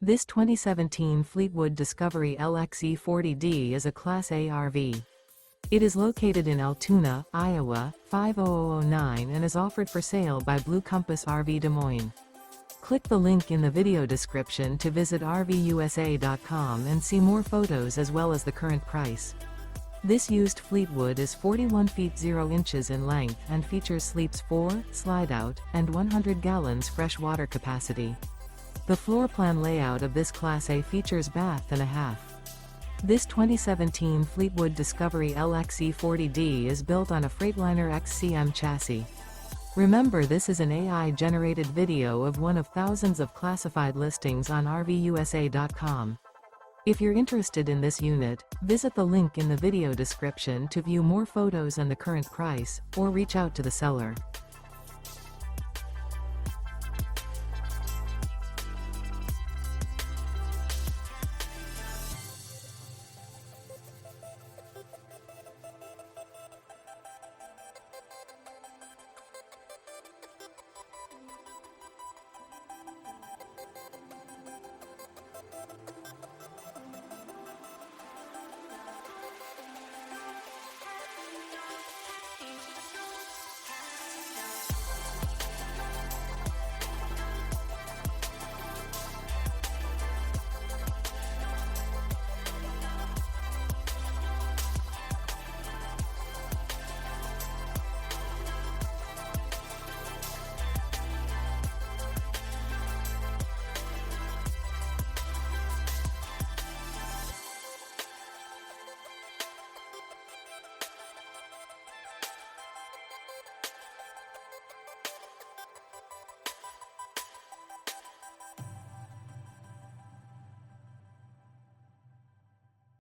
This 2017 Fleetwood Discovery LXE 40D is a Class A RV. It is located in Altoona, Iowa, 50009 and is offered for sale by Blue Compass RV Des Moines. Click the link in the video description to visit RVUSA.com and see more photos as well as the current price. This used Fleetwood is 41 feet 0 inches in length and features sleeps 4, Slideout, and 100 gallons fresh water capacity. The floor plan layout of this Class A features bath and a half. This 2017 Fleetwood Discovery LXE 40D is built on a Freightliner XCM chassis. Remember, this is an AI-generated video of one of thousands of classified listings on RVUSA.com. If you're interested in this unit, visit the link in the video description to view more photos and the current price, or reach out to the seller.